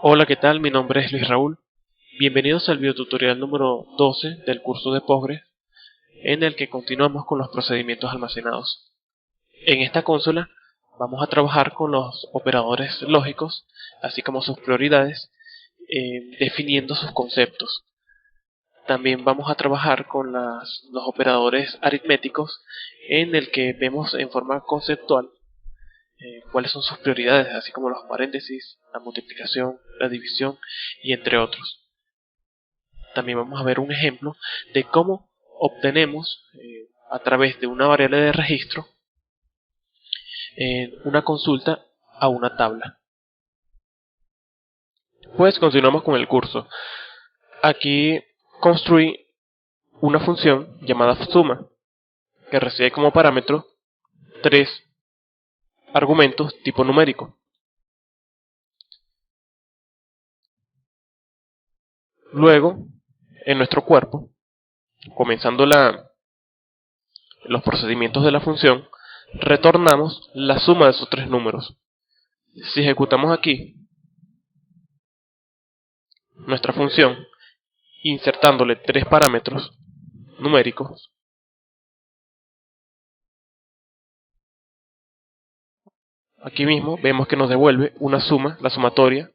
Hola, ¿qué tal? Mi nombre es Luis Raúl. Bienvenidos al videotutorial número 12 del curso de Postgres, en el que continuamos con los procedimientos almacenados. En esta consola vamos a trabajar con los operadores lógicos, así como sus prioridades, definiendo sus conceptos. También vamos a trabajar con los operadores aritméticos, en el que vemos en forma conceptual cuáles son sus prioridades, así como los paréntesis, la multiplicación, la división y entre otros. También vamos a ver un ejemplo de cómo obtenemos a través de una variable de registro una consulta a una tabla. Pues continuamos con el curso. Aquí construí una función llamada suma que recibe como parámetro tres argumentos tipo numérico. Luego, en nuestro cuerpo, comenzando los procedimientos de la función, retornamos la suma de esos tres números. Si ejecutamos aquí nuestra función, insertándole tres parámetros numéricos, aquí mismo vemos que nos devuelve una suma, la sumatoria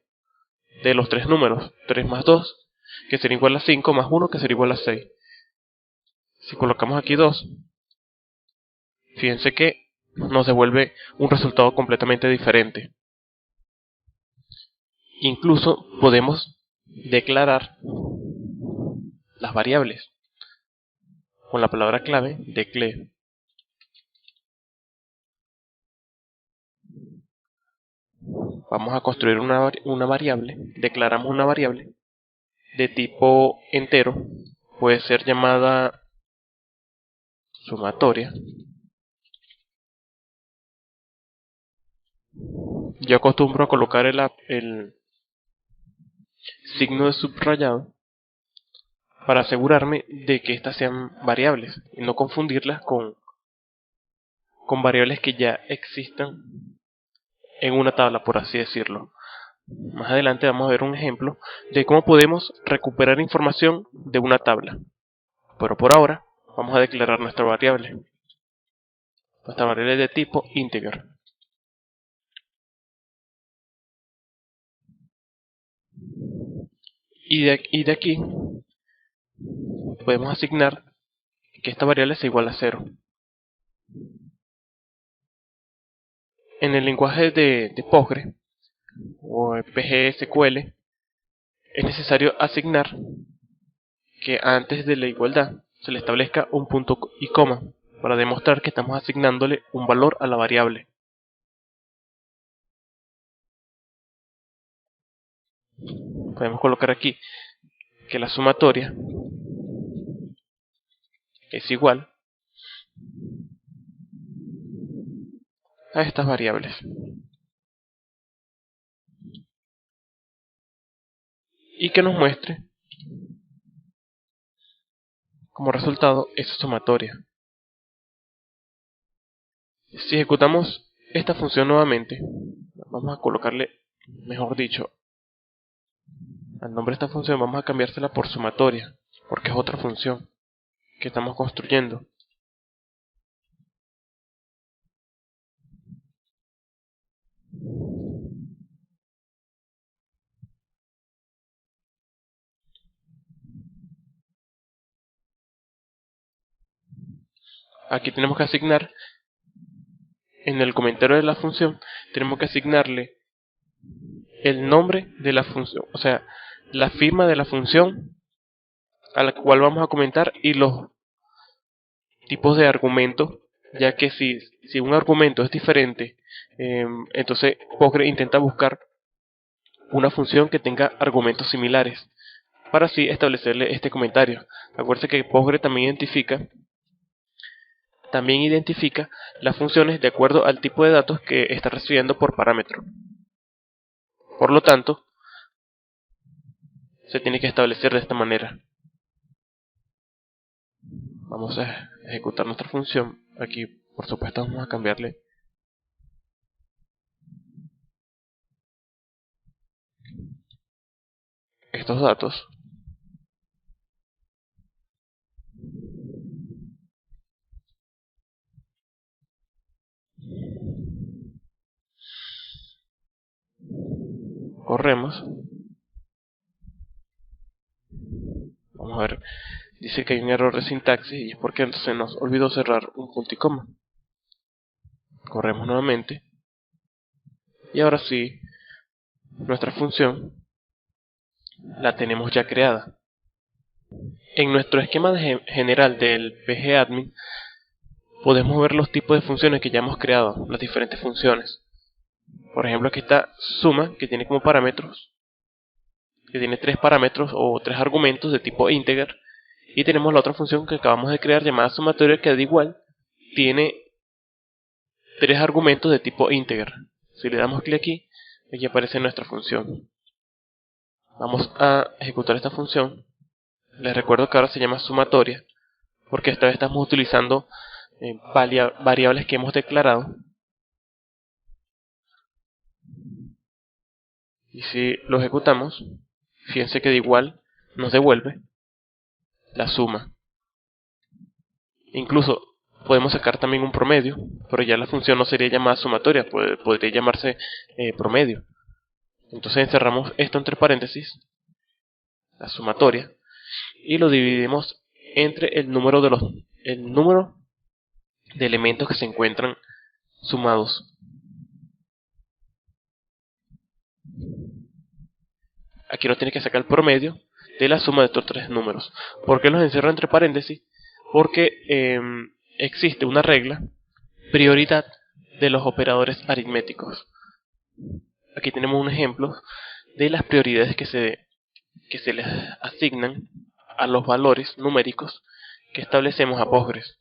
de los tres números, 3 más 2, que sería igual a 5, más 1, que sería igual a 6. Si colocamos aquí 2, fíjense que nos devuelve un resultado completamente diferente. Incluso podemos declarar las variables con la palabra clave declare. Vamos a construir una variable, declaramos una variable de tipo entero, puede ser llamada sumatoria. Yo acostumbro a colocar el signo de subrayado para asegurarme de que estas sean variables y no confundirlas con variables que ya existan en una tabla, por así decirlo. Más adelante vamos a ver un ejemplo de cómo podemos recuperar información de una tabla. Pero por ahora vamos a declarar nuestra variable. Nuestra variable es de tipo integer. Y de aquí podemos asignar que esta variable sea igual a 0. En el lenguaje de Postgres o PGSQL es necesario asignar que antes de la igualdad se le establezca un punto y coma para demostrar que estamos asignándole un valor a la variable. Podemos colocar aquí que la sumatoria es igual a estas variables y que nos muestre como resultado esa sumatoria. Si ejecutamos esta función nuevamente, vamos a colocarle, mejor dicho, al nombre de esta función vamos a cambiársela por sumatoria, porque es otra función que estamos construyendo. Aquí tenemos que asignar, en el comentario de la función, tenemos que asignarle el nombre de la función, o sea, la firma de la función a la cual vamos a comentar y los tipos de argumentos, ya que si un argumento es diferente, entonces Postgres intenta buscar una función que tenga argumentos similares para así establecerle este comentario. Acuérdense que Postgres también identifica las funciones de acuerdo al tipo de datos que está recibiendo por parámetro. Por lo tanto, se tiene que establecer de esta manera. Vamos a ejecutar nuestra función. Aquí, por supuesto, vamos a cambiarle estos datos, corremos, vamos a ver, dice que hay un error de sintaxis y es porque se nos olvidó cerrar un punto y coma. Corremos nuevamente y ahora sí, nuestra función la tenemos ya creada. En nuestro esquema general del pgadmin podemos ver los tipos de funciones que ya hemos creado, las diferentes funciones. Por ejemplo, aquí está suma, que tiene como parámetros, que tiene 3 parámetros o 3 argumentos de tipo integer. Y tenemos la otra función que acabamos de crear llamada sumatoria, que da igual, tiene 3 argumentos de tipo integer. Si le damos clic aquí aparece nuestra función. Vamos a ejecutar esta función. Les recuerdo que ahora se llama sumatoria, porque esta vez estamos utilizando variables que hemos declarado. Y si lo ejecutamos, fíjense que de igual nos devuelve la suma. Incluso podemos sacar también un promedio, pero ya la función no sería llamada sumatoria, podría llamarse promedio. Entonces encerramos esto entre paréntesis, la sumatoria, y lo dividimos entre el número de elementos que se encuentran sumados. Aquí no tiene que sacar el promedio de la suma de estos 3 números. ¿Por qué los encierro entre paréntesis? Porque existe una regla, prioridad de los operadores aritméticos. Aquí tenemos un ejemplo de las prioridades que se les asignan a los valores numéricos que establecemos a Postgres.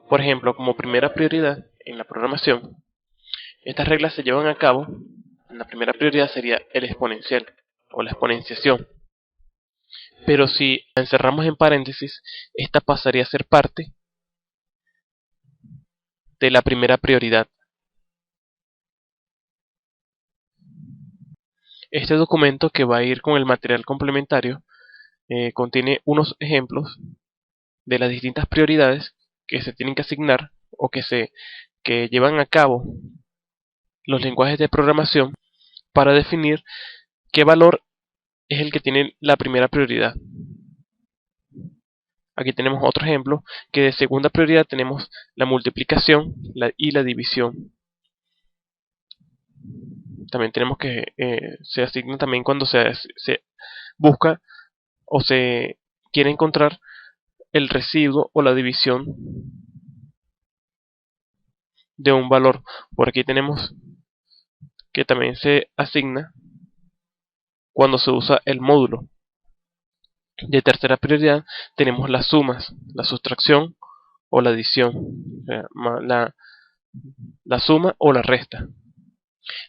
Por ejemplo, como primera prioridad en la programación, estas reglas se llevan a cabo. La primera prioridad sería el exponencial o la exponenciación. Pero si la encerramos en paréntesis, esta pasaría a ser parte de la primera prioridad. Este documento, que va a ir con el material complementario, contiene unos ejemplos de las distintas prioridades que se tienen que asignar o que llevan a cabo los lenguajes de programación para definir qué valor es el que tiene la primera prioridad. Aquí tenemos otro ejemplo, que de segunda prioridad tenemos la multiplicación y la división. También tenemos que se asigna también cuando se busca o se quiere encontrar el residuo o la división de un valor. Por aquí tenemos que también se asigna cuando se usa el módulo. De tercera prioridad tenemos las sumas, la sustracción o la adición, la suma o la resta.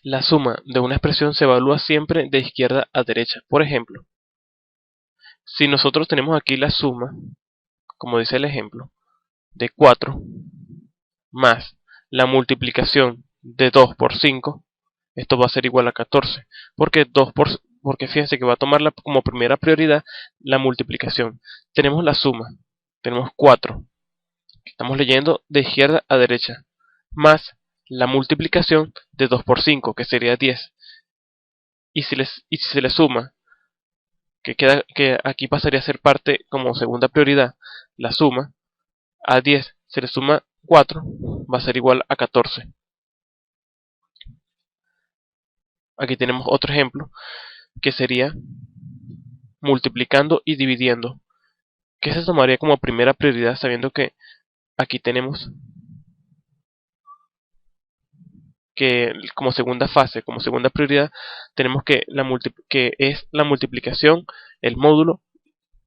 La suma de una expresión se evalúa siempre de izquierda a derecha. Por ejemplo, si nosotros tenemos aquí la suma, como dice el ejemplo, de 4 más la multiplicación de 2 por 5, esto va a ser igual a 14, porque fíjense que va a tomar como primera prioridad la multiplicación. Tenemos la suma, tenemos 4, estamos leyendo de izquierda a derecha, más la multiplicación de 2 por 5, que sería 10. Y si se le suma, que aquí pasaría a ser parte como segunda prioridad, la suma, a 10 se le suma 4, va a ser igual a 14. Aquí tenemos otro ejemplo, que sería multiplicando y dividiendo, que se tomaría como primera prioridad, sabiendo que aquí tenemos que como segunda fase, como segunda prioridad, tenemos que es la multiplicación, el módulo,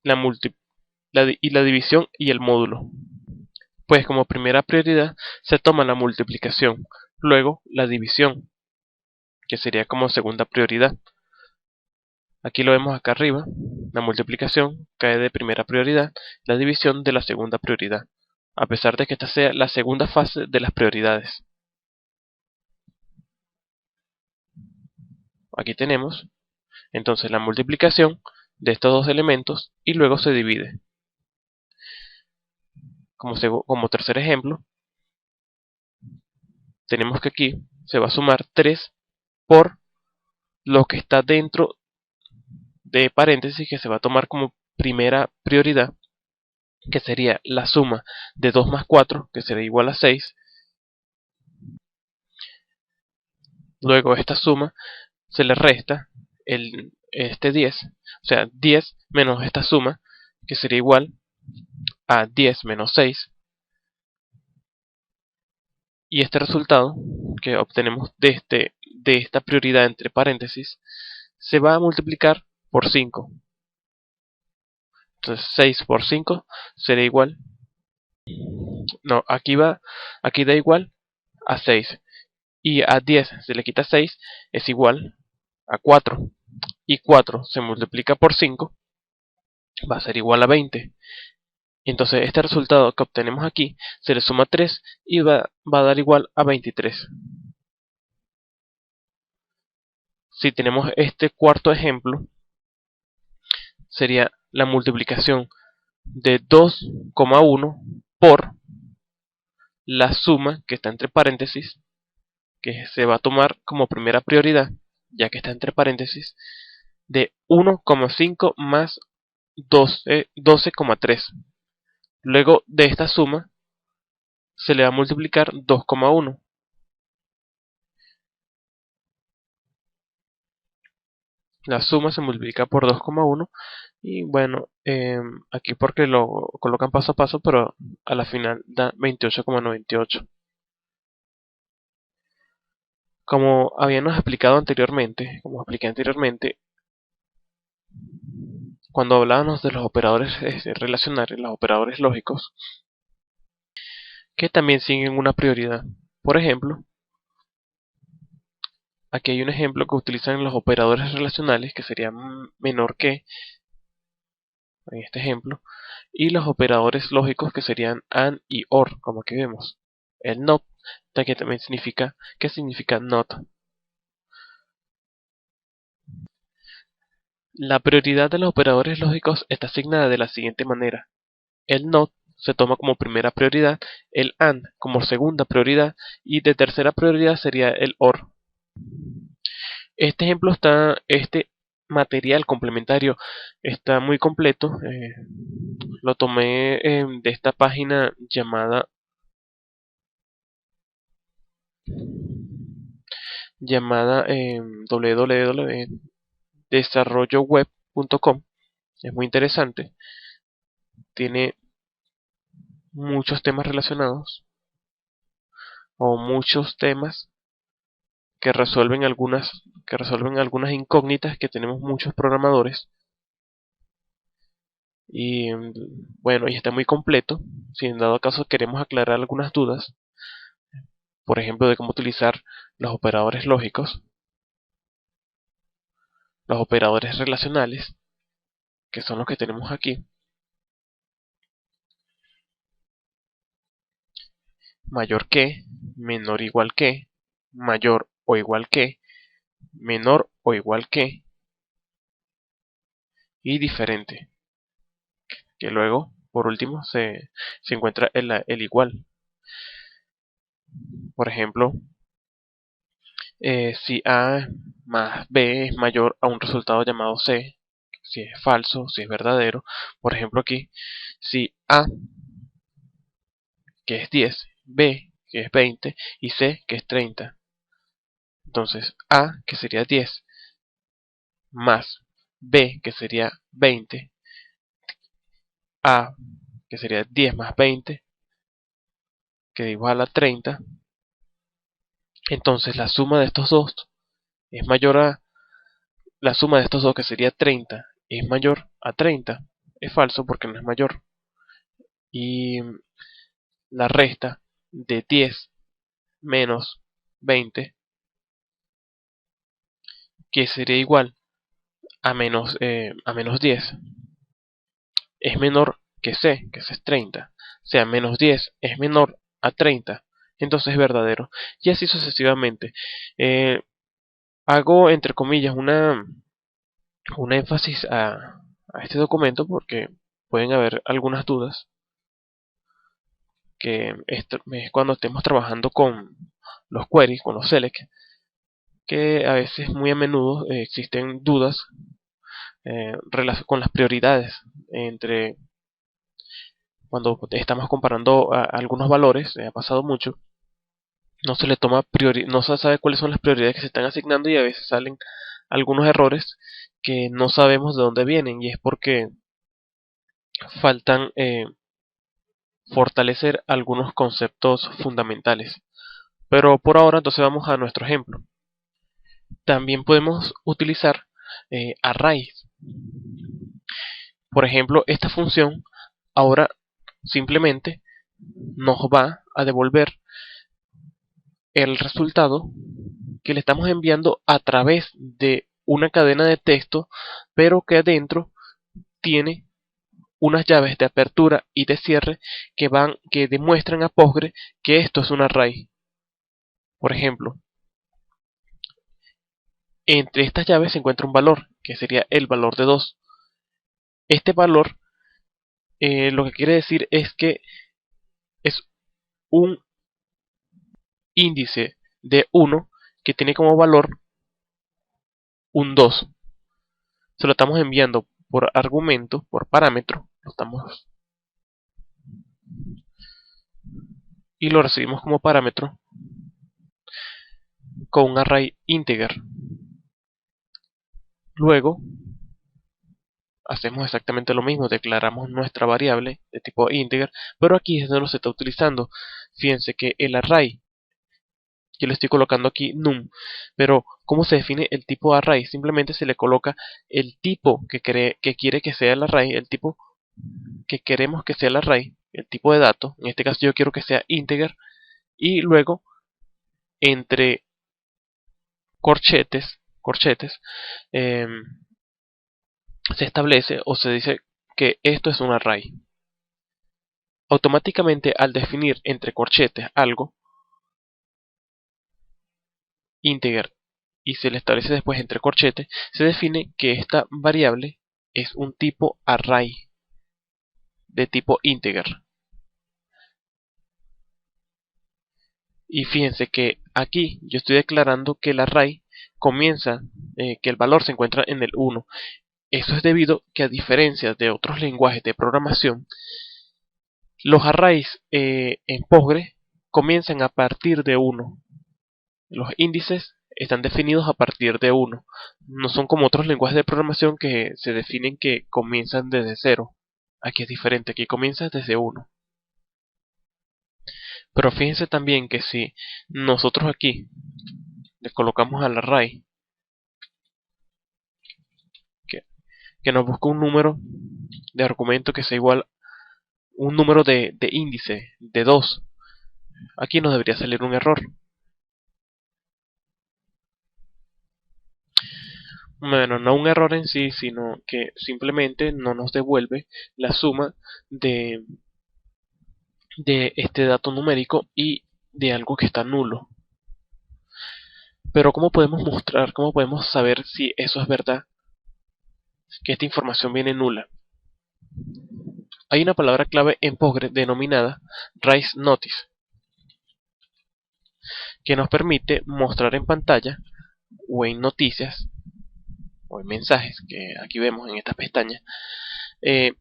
y la división y el módulo. Pues como primera prioridad se toma la multiplicación, luego la división, que sería como segunda prioridad. Aquí lo vemos acá arriba, la multiplicación cae de primera prioridad, la división de la segunda prioridad, a pesar de que esta sea la segunda fase de las prioridades. Aquí tenemos Entonces la multiplicación de estos dos elementos y luego se divide. Como tercer ejemplo, tenemos que aquí se va a sumar 3 por lo que está dentro de paréntesis, que se va a tomar como primera prioridad, que sería la suma de 2 más 4, que será igual a 6. Luego esta suma se le resta este 10, o sea, 10 menos esta suma, que sería igual a 10 menos 6. Y este resultado que obtenemos de esta prioridad entre paréntesis se va a multiplicar por 5. Entonces 6 por 5 será igual. No, aquí da igual a 6. Y a 10 se le quita 6, es igual a 4. Y 4 se multiplica por 5, va a ser igual a 20. Entonces este resultado que obtenemos aquí se le suma 3 y va a dar igual a 23. Si tenemos este cuarto ejemplo, sería la multiplicación de 2,1 por la suma que está entre paréntesis, que se va a tomar como primera prioridad, ya que está entre paréntesis, de 1,5 más 12,3. Luego de esta suma se le va a multiplicar 2,1. La suma se multiplica por 2,1 y bueno, aquí porque lo colocan paso a paso, pero a la final da 28,98. Como habíamos explicado anteriormente, como expliqué anteriormente, cuando hablábamos de los operadores relacionales, los operadores lógicos, que también siguen una prioridad. Por ejemplo, aquí hay un ejemplo que utilizan los operadores relacionales, que sería menor que, en este ejemplo, y los operadores lógicos, que serían AND y OR, como aquí vemos. El NOT, que también significa NOT. La prioridad de los operadores lógicos está asignada de la siguiente manera. El NOT se toma como primera prioridad, el AND como segunda prioridad y de tercera prioridad sería el OR. Este material complementario está muy completo. Lo tomé de esta página llamada www.desarrolloweb.com. Es muy interesante. Tiene muchos temas relacionados o muchos temas que resuelven algunas incógnitas que tenemos muchos programadores. Y bueno, y está muy completo. Si en dado caso queremos aclarar algunas dudas, por ejemplo, de cómo utilizar los operadores lógicos, los operadores relacionales, que son los que tenemos aquí, mayor que, menor igual que, mayor o igual que, menor o igual que, y diferente, que luego, por último, se encuentra el igual. Por ejemplo, si A más B es mayor a un resultado llamado C, si es falso, si es verdadero. Por ejemplo aquí, si A, que es 10, B, que es 20, y C, que es 30. Entonces A, que sería 10, más B, que sería 20, A, que sería 10 más 20, que es igual a 30. Entonces la suma de estos dos es mayor a la suma de estos dos, que sería 30, es mayor a 30. Es falso porque no es mayor. Y la resta de 10 menos 20, que sería igual a menos 10, es menor que C, que C es 30. O sea, menos 10 es menor a 30, entonces es verdadero. Y así sucesivamente. Hago entre comillas un énfasis a este documento porque pueden haber algunas dudas que esto es cuando estemos trabajando con los queries, con los select, que a veces, muy a menudo, existen dudas con las prioridades entre cuando estamos comparando algunos valores. Ha pasado mucho, no se le toma no se sabe cuáles son las prioridades que se están asignando y a veces salen algunos errores que no sabemos de dónde vienen, y es porque faltan fortalecer algunos conceptos fundamentales. Pero por ahora entonces vamos a nuestro ejemplo. También podemos utilizar arrays. Por ejemplo, esta función ahora simplemente nos va a devolver el resultado que le estamos enviando a través de una cadena de texto, pero que adentro tiene unas llaves de apertura y de cierre que demuestran a Postgre que esto es un array. Por ejemplo, entre estas llaves se encuentra un valor, que sería el valor de 2. Este valor lo que quiere decir es que es un índice de 1 que tiene como valor un 2. Se lo estamos enviando por argumento, por parámetro, y lo recibimos como parámetro con un array integer. Luego hacemos exactamente lo mismo, declaramos nuestra variable de tipo integer, pero aquí es donde se está utilizando. Fíjense que el array, que le estoy colocando aquí num, pero ¿cómo se define el tipo de array? Simplemente se le coloca el tipo que quiere que sea el array, el tipo que queremos que sea el array, el tipo de dato. En este caso yo quiero que sea integer, y luego entre corchetes eh, se establece o se dice que esto es un array. Automáticamente, al definir entre corchetes algo integer y se le establece después entre corchetes, se define que esta variable es un tipo array de tipo integer. Y fíjense que aquí yo estoy declarando que el array comienza, que el valor se encuentra en el 1. Eso es debido que, a diferencia de otros lenguajes de programación, los arrays en Postgre comienzan a partir de 1. Los índices están definidos a partir de 1. No son como otros lenguajes de programación que se definen que comienzan desde 0. Aquí es diferente, aquí comienza desde 1. Pero fíjense también que si nosotros aquí le colocamos al array que, que nos busca un número de argumento que sea igual a un número de índice de 2, aquí nos debería salir un error. Bueno, no un error en sí, sino que simplemente no nos devuelve la suma de este dato numérico y de algo que está nulo. Pero ¿cómo podemos mostrar, cómo podemos saber si eso es verdad, que esta información viene nula? Hay una palabra clave en Postgre denominada raise notice, que nos permite mostrar en pantalla o en noticias o en mensajes, que aquí vemos en esta pestaña, eh,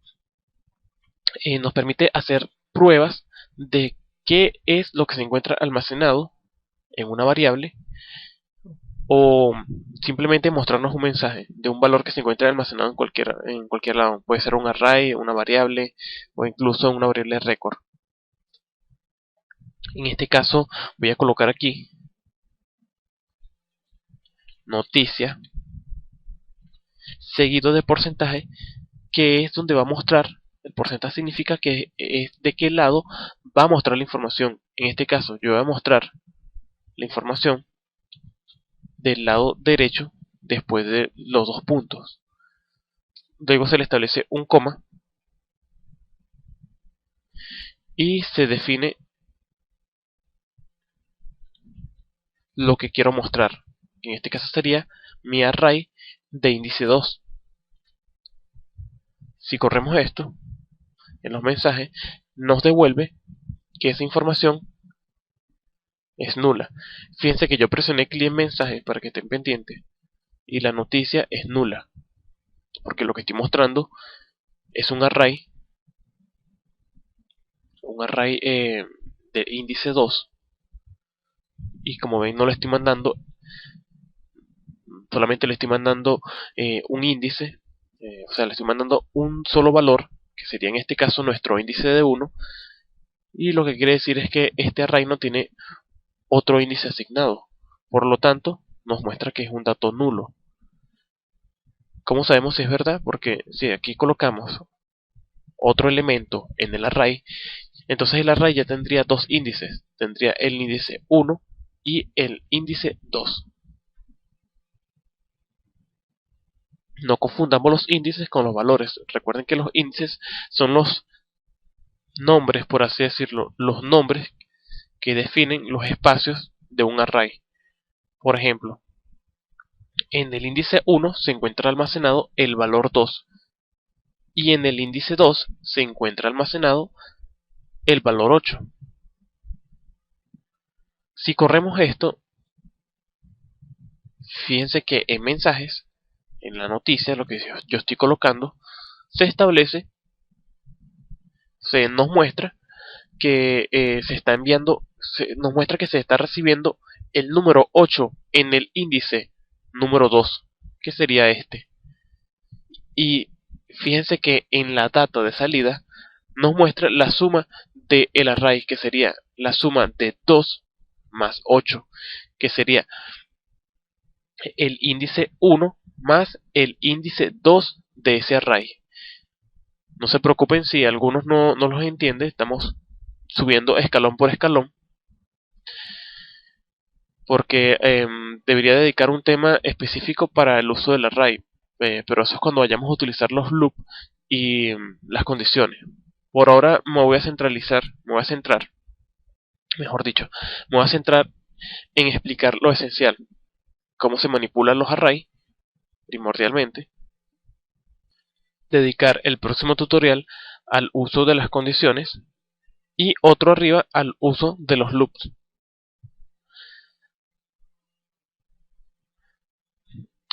nos permite hacer pruebas de qué es lo que se encuentra almacenado en una variable, o simplemente mostrarnos un mensaje de un valor que se encuentra almacenado en cualquier lado. Puede ser un array, una variable o incluso una variable record. En este caso voy a colocar aquí noticia seguido de porcentaje, que es donde va a mostrar. El porcentaje significa que es de qué lado va a mostrar la información. En este caso yo voy a mostrar la información del lado derecho después de los dos puntos. Luego se le establece un coma y se define lo que quiero mostrar. En este caso sería mi array de índice 2. Si corremos esto en los mensajes, nos devuelve que esa información es nula. Fíjense que yo presioné clic en mensajes para que estén pendientes y la noticia es nula, porque lo que estoy mostrando es un array de índice 2, y como ven no le estoy mandando, solamente le estoy mandando un índice, o sea, le estoy mandando un solo valor, que sería en este caso nuestro índice de 1, y lo que quiere decir es que este array no tiene otro índice asignado, por lo tanto nos muestra que es un dato nulo. ¿Cómo sabemos si es verdad? Porque si aquí colocamos otro elemento en el array, entonces el array ya tendría dos índices, tendría el índice 1 y el índice 2. No confundamos los índices con los valores. Recuerden que los índices son los nombres, por así decirlo, los nombres que definen los espacios de un array. Por ejemplo, en el índice 1 se encuentra almacenado el valor 2 y en el índice 2 se encuentra almacenado el valor 8. Si corremos esto, fíjense que en mensajes, en la noticia, lo que yo estoy colocando, se establece, nos muestra que se está enviando, nos muestra que se está recibiendo el número 8 en el índice número 2, que sería este. Y fíjense que en la data de salida nos muestra la suma del array, que sería la suma de 2 más 8, que sería el índice 1 más el índice 2 de ese array. No se preocupen si algunos no los entienden, estamos subiendo escalón por escalón, porque debería dedicar un tema específico para el uso del array, pero eso es cuando vayamos a utilizar los loops y las condiciones. Por ahora me voy a centrar, en explicar lo esencial, cómo se manipulan los arrays, primordialmente, dedicar el próximo tutorial al uso de las condiciones y otro arriba al uso de los loops.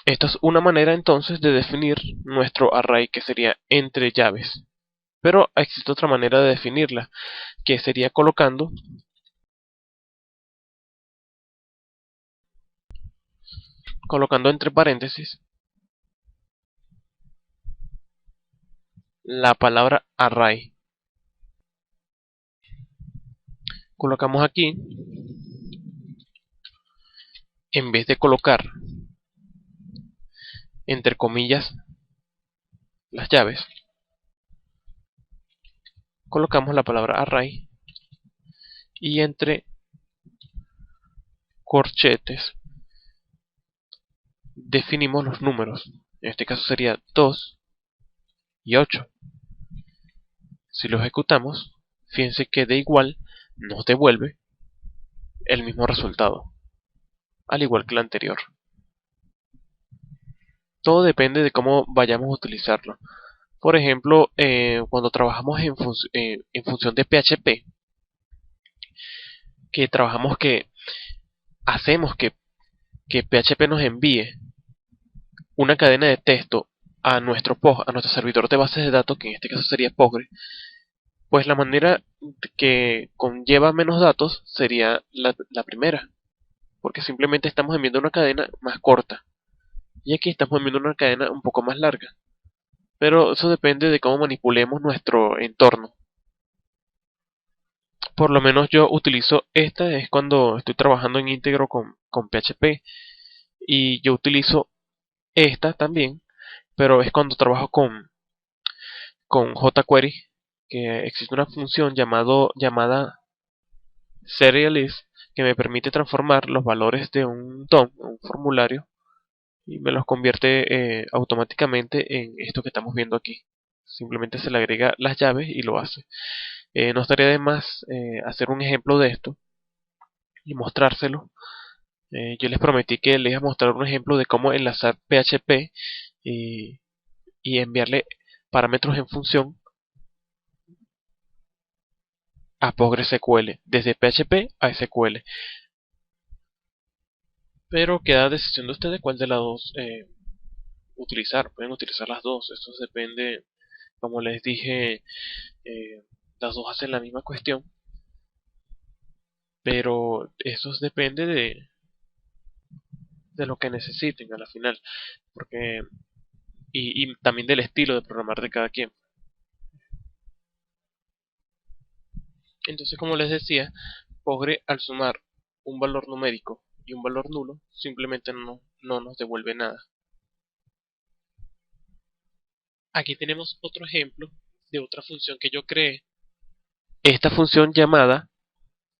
Esta es una manera entonces de definir nuestro array, que sería entre llaves. Pero existe otra manera de definirla, que sería colocando entre paréntesis la palabra array. Colocamos aquí, en vez de colocar entre comillas las llaves, colocamos la palabra array y entre corchetes definimos los números. En este caso sería 2 y 8. Si lo ejecutamos, fíjense que de igual nos devuelve el mismo resultado, al igual que el anterior. Todo depende de cómo vayamos a utilizarlo. Por ejemplo, cuando trabajamos en función de PHP, hacemos que PHP nos envíe una cadena de texto a nuestro servidor de bases de datos, que en este caso sería Postgres, pues la manera que conlleva menos datos sería la primera, porque simplemente estamos enviando una cadena más corta, y aquí estamos enviando una cadena un poco más larga. Pero eso depende de cómo manipulemos nuestro entorno. Por lo menos yo utilizo esta, es cuando estoy trabajando en íntegro con PHP, y yo utilizo esta también, pero es cuando trabajo con jQuery, que existe una función llamada serialist, que me permite transformar los valores de un DOM, un formulario, y me los convierte automáticamente en esto que estamos viendo aquí. Simplemente se le agrega las llaves y lo hace. No estaría de más hacer un ejemplo de esto y mostrárselo. Yo les prometí que les iba a mostrar un ejemplo de cómo enlazar PHP y enviarle parámetros en función a PostgreSQL, desde PHP a SQL. Pero queda decisión de ustedes cuál de las dos utilizar. Pueden utilizar las dos, esto depende, como les dije, las dos hacen la misma cuestión, pero eso depende de lo que necesiten a la final, porque y también del estilo de programar de cada quien. Entonces, como les decía, Postgre al sumar un valor numérico y un valor nulo, simplemente no nos devuelve nada. Aquí tenemos otro ejemplo de otra función que yo creé. Esta función llamada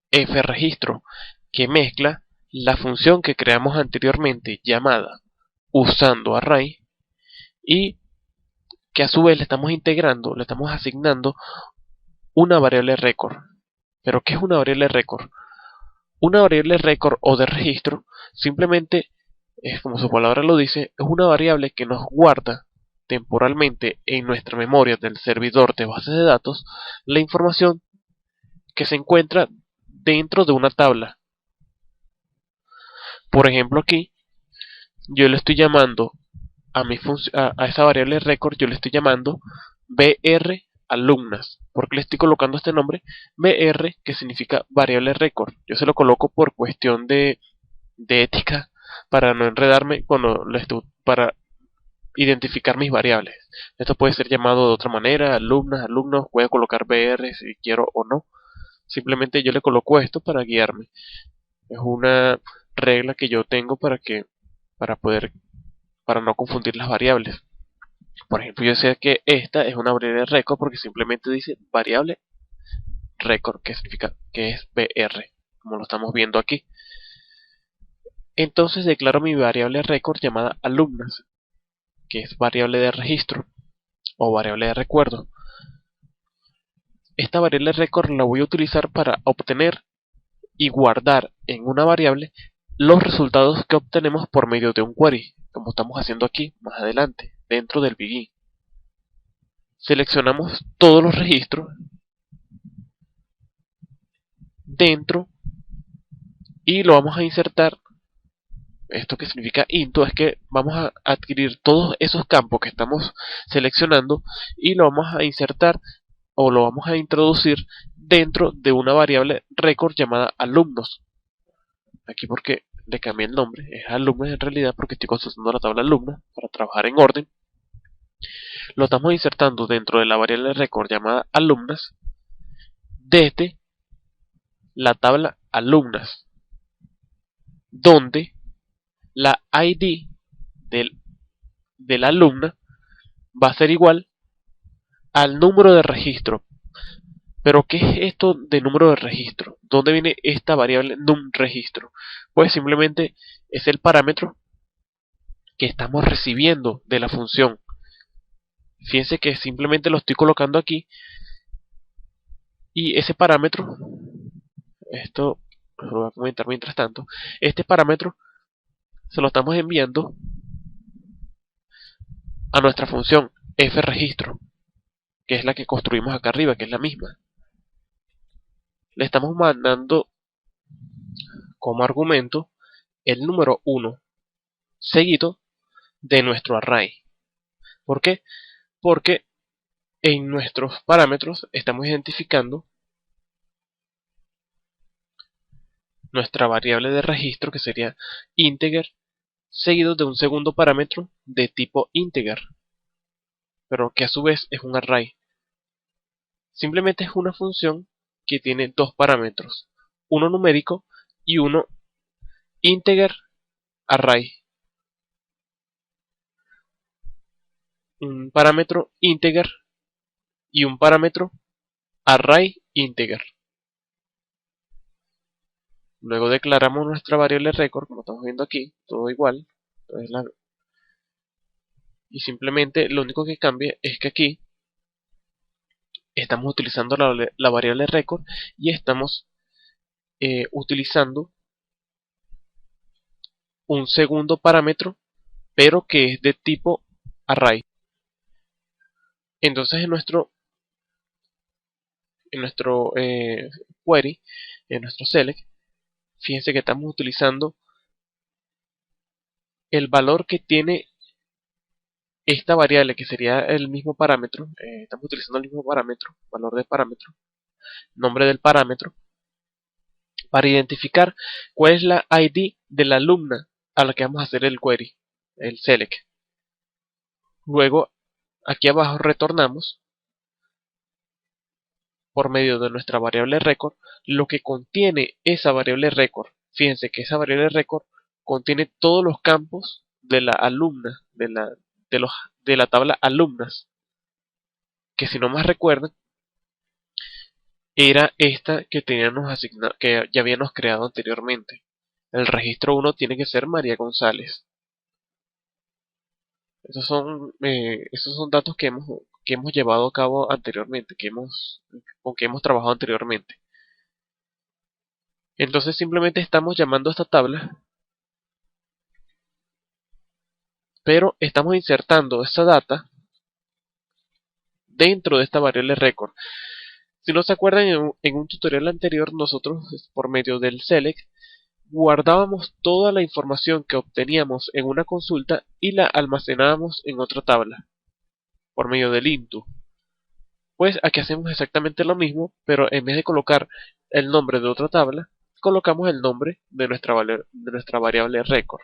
fregistro, que mezcla la función que creamos anteriormente llamada usando array y que a su vez le estamos integrando, le estamos asignando una variable record. ¿Pero qué es una variable record? Una variable record o de registro simplemente es, como su palabra lo dice, es una variable que nos guarda temporalmente en nuestra memoria del servidor de bases de datos la información que se encuentra dentro de una tabla. Por ejemplo, aquí yo le estoy llamando a esa variable record, yo le estoy llamando br alumnas. ¿Por qué le estoy colocando este nombre? br, que significa variable record. Yo se lo coloco por cuestión de ética, para no enredarme cuando para identificar mis variables. Esto puede ser llamado de otra manera, alumnas, alumnos, puede colocar br si quiero o no. Simplemente yo le coloco esto para guiarme. Es una regla que yo tengo para no confundir las variables. Por ejemplo, yo sé que esta es una variable record porque simplemente dice variable record, que significa que es br, como lo estamos viendo aquí. Entonces declaro mi variable record llamada alumnas, que es variable de registro o variable de recuerdo. Esta variable record la voy a utilizar para obtener y guardar en una variable los resultados que obtenemos por medio de un query, como estamos haciendo aquí más adelante, dentro del begin. Seleccionamos todos los registros dentro y lo vamos a insertar. Esto que significa into es que vamos a adquirir todos esos campos que estamos seleccionando y lo vamos a insertar o lo vamos a introducir dentro de una variable record llamada alumnos. Aquí porque le cambié el nombre, es alumnos en realidad porque estoy consultando la tabla alumna para trabajar en orden. Lo estamos insertando dentro de la variable record llamada alumnas desde la tabla alumnas, donde la ID de la alumna va a ser igual al número de registro. Pero ¿qué es esto de número de registro? ¿Dónde viene esta variable numRegistro? Pues simplemente es el parámetro que estamos recibiendo de la función. Fíjense que simplemente lo estoy colocando aquí y ese parámetro, esto lo voy a comentar mientras tanto, este parámetro se lo estamos enviando a nuestra función fregistro, que es la que construimos acá arriba, que es la misma. Le estamos mandando como argumento el número 1 seguido de nuestro array. ¿Por qué? Porque en nuestros parámetros estamos identificando nuestra variable de registro, que sería integer, seguido de un segundo parámetro de tipo integer, pero que a su vez es un array. Simplemente es una función que tiene dos parámetros, uno numérico y uno integer array. Un parámetro integer y un parámetro array integer. Luego declaramos nuestra variable record, como estamos viendo aquí, todo igual. Y simplemente lo único que cambia es que aquí estamos utilizando la variable record y estamos utilizando un segundo parámetro, pero que es de tipo array. Entonces en nuestro query, en nuestro select, fíjense que estamos utilizando el valor que tiene esta variable, que sería el mismo parámetro. Estamos utilizando el mismo parámetro, valor de parámetro, nombre del parámetro, para identificar cuál es la ID de la alumna a la que vamos a hacer el query, el select. Luego, aquí abajo retornamos por medio de nuestra variable record lo que contiene esa variable record. Fíjense que esa variable record contiene todos los campos de la alumna, de la tabla alumnas, que si no más recuerdan, era esta que teníamos asignado, que ya habíamos creado anteriormente. El registro 1 tiene que ser María González. Esos son datos que hemos llevado a cabo anteriormente, con que hemos trabajado anteriormente. Entonces simplemente estamos llamando a esta tabla, pero estamos insertando esa data dentro de esta variable record. Si no se acuerdan, en un tutorial anterior, nosotros por medio del select guardábamos toda la información que obteníamos en una consulta y la almacenábamos en otra tabla por medio del into. Pues aquí hacemos exactamente lo mismo, pero en vez de colocar el nombre de otra tabla, colocamos el nombre de nuestra variable record.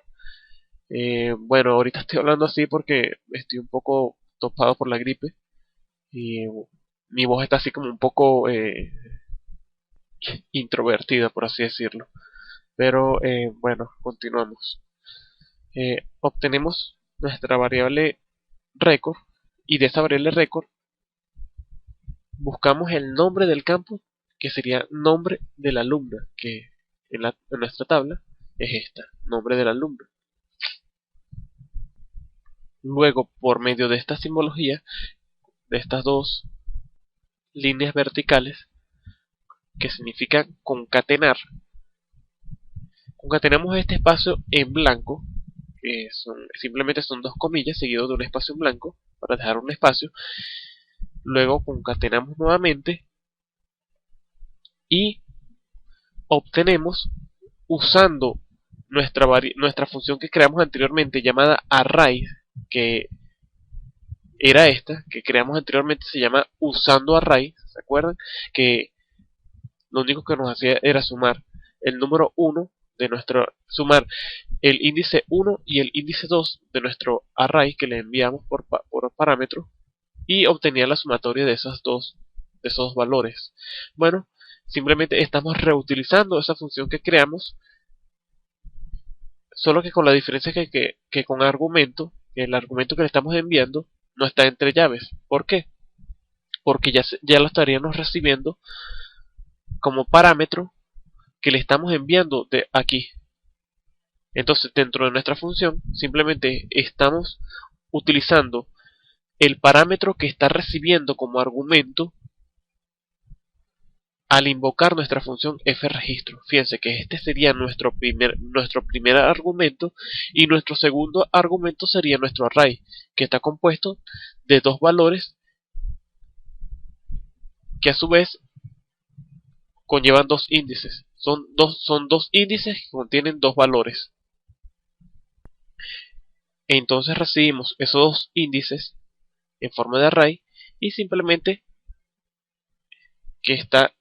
Bueno, ahorita estoy hablando así porque estoy un poco topado por la gripe y mi voz está así como un poco introvertida, por así decirlo. Pero bueno, continuamos. Obtenemos nuestra variable record y de esa variable record buscamos el nombre del campo, que sería nombre de la alumna, que en nuestra tabla es esta, nombre de la alumna. Luego, por medio de esta simbología, de estas dos líneas verticales, que significa concatenar, concatenamos este espacio en blanco, que simplemente son dos comillas seguidos de un espacio en blanco, para dejar un espacio. Luego concatenamos nuevamente y obtenemos, usando nuestra función que creamos anteriormente llamada array, que era esta, que creamos anteriormente, se llama usando array. ¿Se acuerdan? Que lo único que nos hacía era sumar el número 1 de sumar el índice 1 y el índice 2 de nuestro array que le enviamos por parámetro, y obtenía la sumatoria de esos dos valores. Bueno, simplemente estamos reutilizando esa función que creamos, solo que con la diferencia que con argumento, el argumento que le estamos enviando no está entre llaves. ¿Por qué? Porque ya lo estaríamos recibiendo como parámetro que le estamos enviando de aquí. Entonces, dentro de nuestra función, simplemente estamos utilizando el parámetro que está recibiendo como argumento al invocar nuestra función fregistro. Fíjense que este sería nuestro primer argumento, y nuestro segundo argumento sería nuestro array, que está compuesto de dos valores que a su vez conllevan dos índices. Son dos índices que contienen dos valores. Entonces recibimos esos dos índices en forma de array, y simplemente que está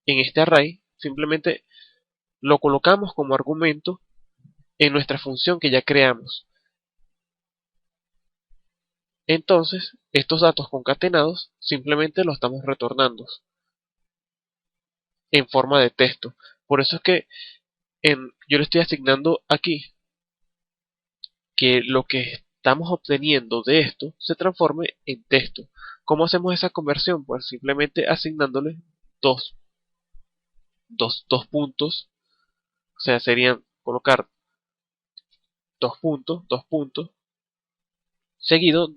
en este array, simplemente lo colocamos como argumento en nuestra función que ya creamos. Entonces, estos datos concatenados simplemente los estamos retornando en forma de texto. Por eso es que yo le estoy asignando aquí que lo que estamos obteniendo de esto se transforme en texto. ¿Cómo hacemos esa conversión? Pues simplemente asignándole dos puntos. O sea, serían colocar dos puntos, seguido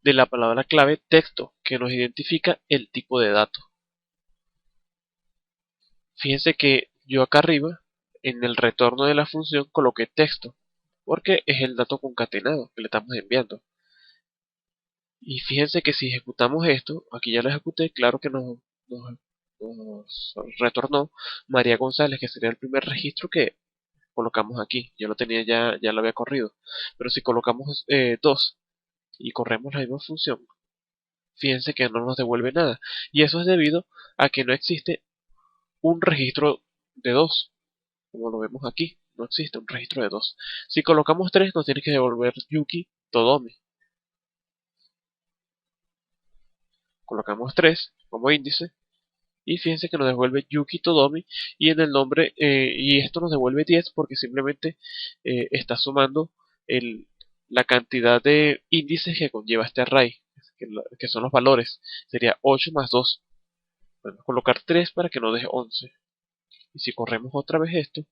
de la palabra clave texto, que nos identifica el tipo de dato. Fíjense que yo acá arriba, en el retorno de la función, coloqué texto, porque es el dato concatenado que le estamos enviando. Y fíjense que si ejecutamos esto, aquí ya lo ejecuté, claro que nos retornó María González, que sería el primer registro que colocamos aquí. Yo lo tenía ya lo había corrido. Pero si colocamos 2 y corremos la misma función, fíjense que no nos devuelve nada. Y eso es debido a que no existe un registro de 2, como lo vemos aquí. No existe un registro de 2. Si colocamos 3, nos tiene que devolver Yuki Todomi. Colocamos 3 como índice y fíjense que nos devuelve Yuki Todomi y en el nombre y esto nos devuelve 10 porque simplemente está sumando el, la cantidad de índices que conlleva este array, que son los valores. Sería 8 más 2. Podemos colocar 3 para que nos deje 11. Y si corremos otra vez esto,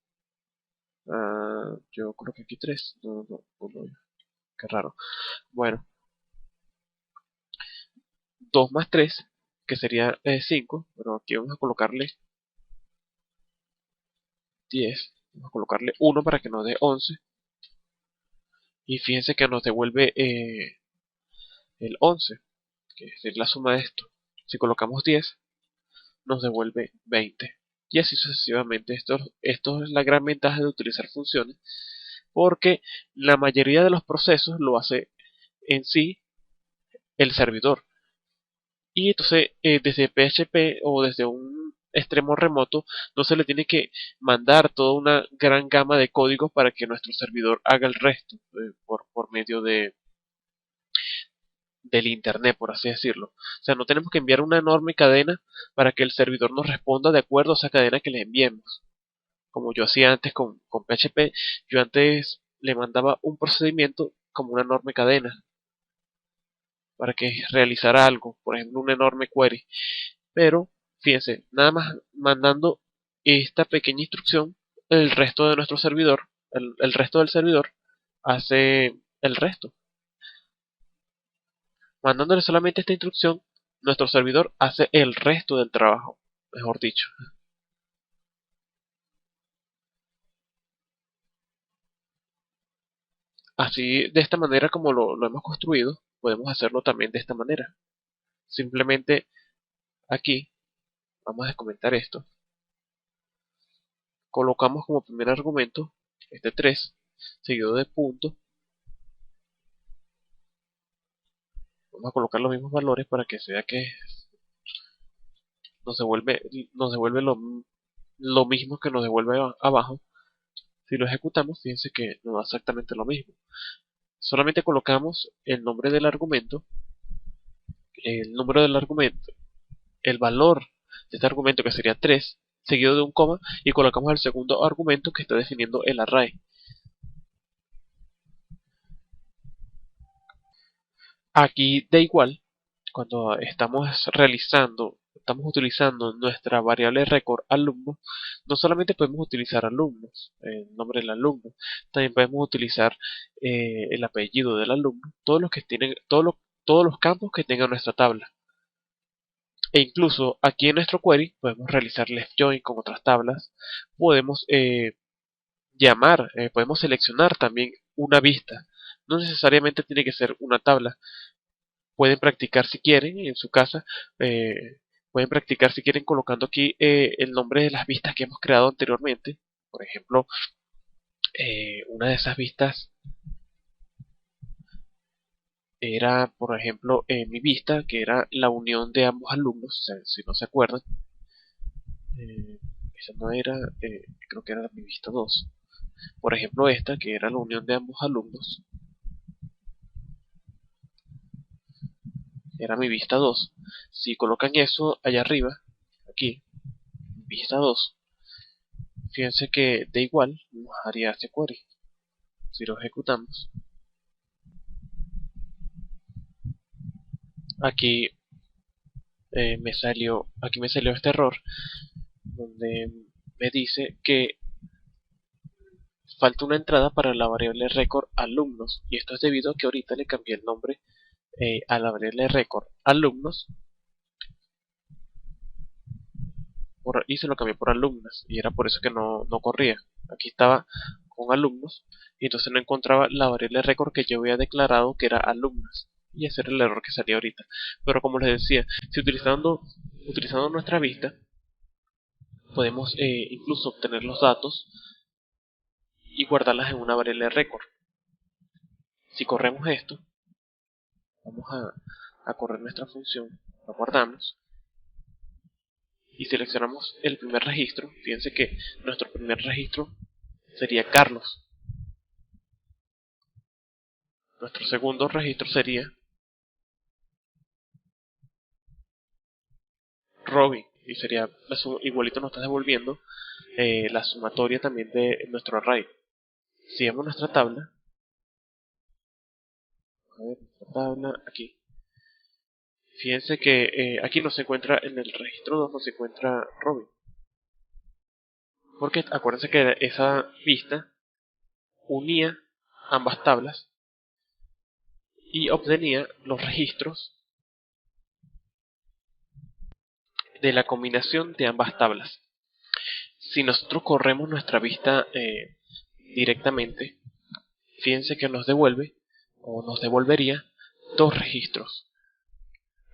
yo coloqué aquí 3. No, qué raro. Bueno, 2 más 3, que sería 5, pero aquí vamos a colocarle 10. Vamos a colocarle 1 para que nos dé 11. Y fíjense que nos devuelve el 11, que es la suma de esto. Si colocamos 10, nos devuelve 20. Y así sucesivamente. Esto es la gran ventaja de utilizar funciones, porque la mayoría de los procesos lo hace en sí el servidor. Y entonces desde PHP o desde un extremo remoto no se le tiene que mandar toda una gran gama de códigos para que nuestro servidor haga el resto por medio del internet, por así decirlo. O sea, no tenemos que enviar una enorme cadena para que el servidor nos responda de acuerdo a esa cadena que le enviemos. Como yo hacía antes con PHP, yo antes le mandaba un procedimiento como una enorme cadena para que realizara algo, por ejemplo, una enorme query. Pero, fíjense, nada más mandando esta pequeña instrucción, el resto de nuestro servidor, el resto del servidor, hace el resto. Mandándole solamente esta instrucción, nuestro servidor hace el resto del trabajo, mejor dicho. Así, de esta manera como lo hemos construido, podemos hacerlo también de esta manera. Simplemente aquí, vamos a comentar esto, colocamos como primer argumento este 3, seguido de punto. Vamos a colocar los mismos valores para que se vea que nos devuelve lo mismo que nos devuelve abajo. Si lo ejecutamos, fíjense que nos da exactamente lo mismo. Solamente colocamos el nombre del argumento, el número del argumento, el valor de este argumento que sería 3, seguido de un coma, y colocamos el segundo argumento que está definiendo el array. Aquí da igual, cuando estamos utilizando nuestra variable record alumno, no solamente podemos utilizar alumnos, el nombre del alumno, también podemos utilizar el apellido del alumno, todos los campos que tenga nuestra tabla. E incluso aquí en nuestro query podemos realizar left join con otras tablas, podemos podemos seleccionar también una vista. No necesariamente tiene que ser una tabla. Pueden practicar si quieren en su casa. Pueden practicar si quieren colocando aquí el nombre de las vistas que hemos creado anteriormente. Por ejemplo, una de esas vistas era, por ejemplo, mi vista, que era la unión de ambos alumnos. O sea, si no se acuerdan, eh, esa no era, creo que era mi vista 2. Por ejemplo, esta, que era la unión de ambos alumnos, era mi vista 2. Si colocan eso allá arriba, aquí, vista 2, fíjense que da igual, nos haría este query. Si lo ejecutamos, aquí aquí me salió este error donde me dice que falta una entrada para la variable record alumnos, y esto es debido a que ahorita le cambié el nombre a la variable record alumnos y se lo cambié por alumnas, y era por eso que no corría. Aquí estaba con alumnos y entonces no encontraba la variable record que yo había declarado que era alumnas. y ese era el error que salía ahorita. Pero como les decía, si utilizando nuestra vista, podemos incluso obtener los datos y guardarlas en una variable de récord. Si corremos esto, vamos a correr nuestra función, lo guardamos y seleccionamos el primer registro. Fíjense que nuestro primer registro sería Carlos. Nuestro segundo registro sería Robin, y sería igualito nos está devolviendo la sumatoria también de nuestro array. Si vemos nuestra tabla, a ver, nuestra tabla aquí. Fíjense que aquí no se encuentra, en el registro 2 no se encuentra Robin. Porque acuérdense que esa vista unía ambas tablas y obtenía los registros de la combinación de ambas tablas. Si nosotros corremos nuestra vista directamente, fíjense que nos devuelve o nos devolvería dos registros.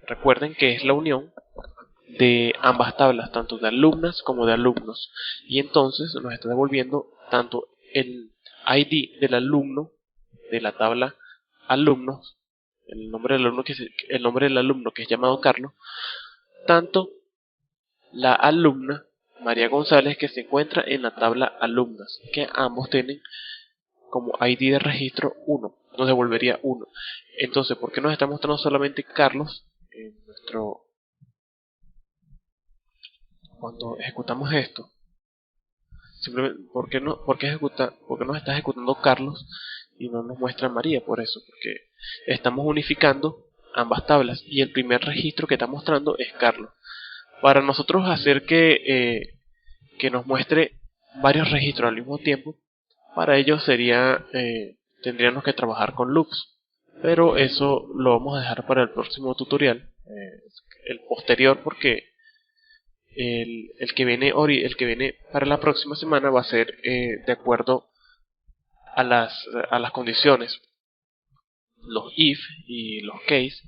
Recuerden que es la unión de ambas tablas, tanto de alumnas como de alumnos, y entonces nos está devolviendo tanto el ID del alumno de la tabla alumnos, el nombre del alumno que es llamado Carlos, tanto la alumna María González que se encuentra en la tabla alumnas, que ambos tienen como ID de registro 1, nos devolvería 1. Entonces, ¿por qué nos está mostrando solamente Carlos en cuando ejecutamos esto? Simplemente, ¿por qué nos está ejecutando Carlos y no nos muestra María? Por eso, porque estamos unificando ambas tablas y el primer registro que está mostrando es Carlos. Para nosotros hacer que nos muestre varios registros al mismo tiempo, para ello tendríamos que trabajar con loops, pero eso lo vamos a dejar para el próximo tutorial, el posterior, porque el que viene para la próxima semana va a ser de acuerdo a las condiciones, los if y los case,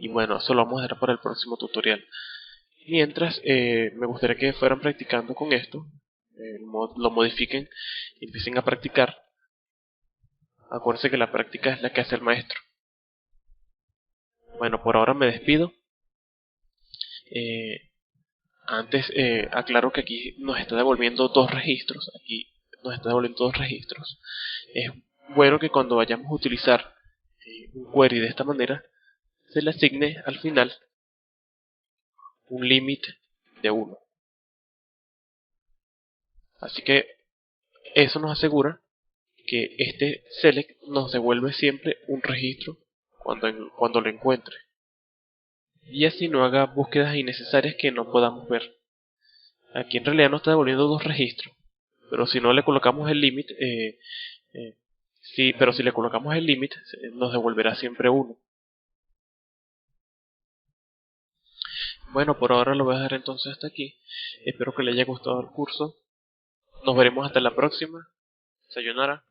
y bueno, eso lo vamos a dejar para el próximo tutorial. Mientras, me gustaría que fueran practicando con esto, lo modifiquen y empiecen a practicar. Acuérdense que la práctica es la que hace el maestro. Bueno, por ahora me despido. Antes aclaro que aquí nos está devolviendo dos registros. Aquí nos está devolviendo dos registros. Es bueno que cuando vayamos a utilizar un query de esta manera, se le asigne al final un límite de 1. Así que eso nos asegura que este select nos devuelve siempre un registro cuando lo encuentre, y así no haga búsquedas innecesarias que no podamos ver. Aquí en realidad nos está devolviendo dos registros, pero si no le colocamos el límite, pero si le colocamos el límite nos devolverá siempre uno. Bueno, por ahora lo voy a dejar entonces hasta aquí. Espero que le haya gustado el curso. Nos veremos hasta la próxima. Sayonara.